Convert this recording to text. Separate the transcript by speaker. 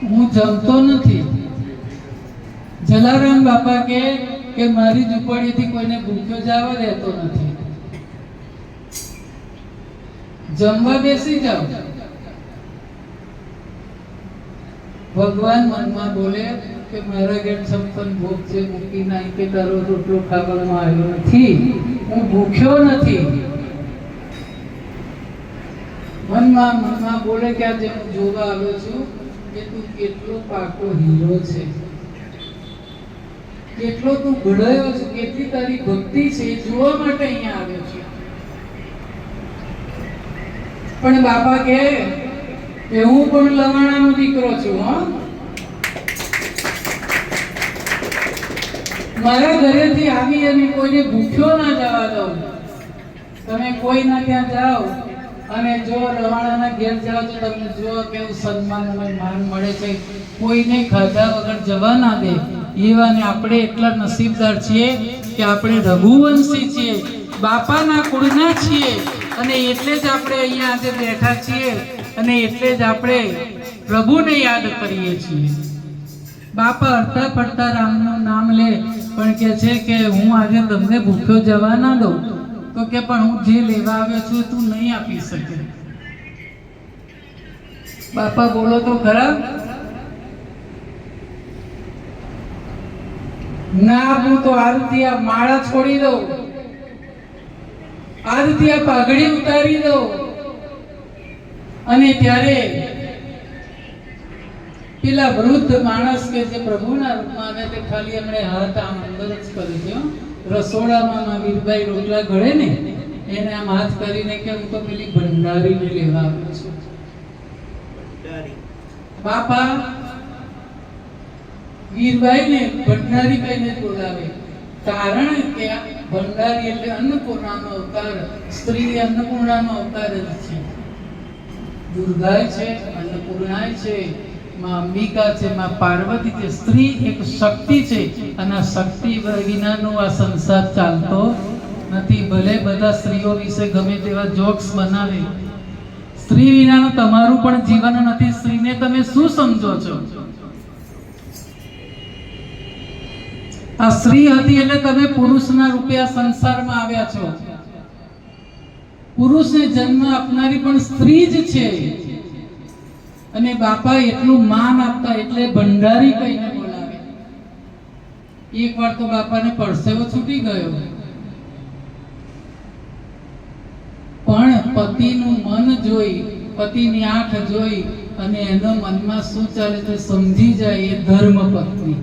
Speaker 1: હું જમતો નથી. જલારામ બાપા કે મારી ઝૂંપડીથી કોઈને ભૂખ્યો જવા દેતો નથી. જમવા બેસી જાઓ. ભગવાન મનમાં બોલે કે મારા ઘેર છપ્પન ભોગ છે, મૂકી નાઈ કે તારો રોટલો ખાવામાં આવ્યો નથી, હું ભૂખ્યો નથી. મનમાં બોલે કે આજે હું જોવા આવ્યો છું કે તું કેટલો પાકો હીરો છે, કેટલો તું ઘડાયો છે, કેટલી તારી ભક્તિ છે, એ જોવા માટે અહીંયા આવ્યો છું. પણ બાપા કે હું પણ લવાણાનો દીકરો છું. મારા ઘરેથી આવી અને કોઈને ભૂખ્યો ના જવા દઉં. તમે કોઈના ત્યાં જાઓ અને જો લવાણાના ઘેર જાઓ તો તમને જો કેવું સન્માન અને માન મળે છે. કોઈને ખાધા વગર જવા ના દે. એવાને આપણે એટલા નસીબદાર છીએ કે આપણે રઘુવંશી છીએ, બાપાના કુળના છીએ, અને એટલે જ આપણે અહીંયા આજે બેઠા છીએ અને એટલે જ આપણે પ્રભુને યાદ કરીએ છીએ. બાપા હરતા ફરતા રામનું નામ લે પણ કે છે કે હું આજે તમને ભૂખ્યો જવા ના દઉં. તો કે પણ હું જે લેવા આવ્યો છું તું નહીં આપી શકે. બાપા બોલો તો ખરા. ના હું તો આરતી આ માળા છોડી દઉં, આરતી આ પાઘડી ઉતારી દઉં. અને ત્યારે પેલા વૃદ્ધ માણસ કે જે પ્રભુના રૂપમાં આવે તે ખાલી એમણે હાથ આમ અંદર જ કરી દો. રસોડામાં વીરભાઈ રોટલા ઘડે ને એને આમ હાથ કરીને કે હું તો પેલી ભંડારીને લેવા આવ્યો છું. બાપા વીરભાઈને ભંડારી કહીને બોલાવે, કારણ કે ભંડારી એટલે અન્નપૂર્ણાનો અવતાર, સ્ત્રી અન્નપૂર્ણાનો અવતાર જ છે. દુર્ગા છે, અન્નપૂર્ણા છે, માં અંબિકા છે, માં પાર્વતી છે. સ્ત્રી એક શક્તિ છે અને આ શક્તિ વિનાનો આ સંસાર ચાલતો નથી. ભલે બધા સ્ત્રીઓ વિશે ગમે તેવા જોક્સ બનાવે, સ્ત્રી વિનાનું તમારું પણ જીવન નથી. સ્ત્રીને તમે શું સમજો છો? આ સ્ત્રી હતી એટલે તમે પુરુષના રૂપે આ સંસારમાં આવ્યા છો. પુરુષને જન્મ આપનારી પણ સ્ત્રી જ છે. અને બાપા એટલું માન આપતા એટલે ભંડારી કહીને બોલાવે. એકવાર તો બાપાને પરસેવો છૂટી ગયો, પણ પતિનું મન જોઈ, પતિની આંખ જોઈ અને એના મનમાં શું ચાલે છે સમજી જાય એ ધર્મ પત્ની.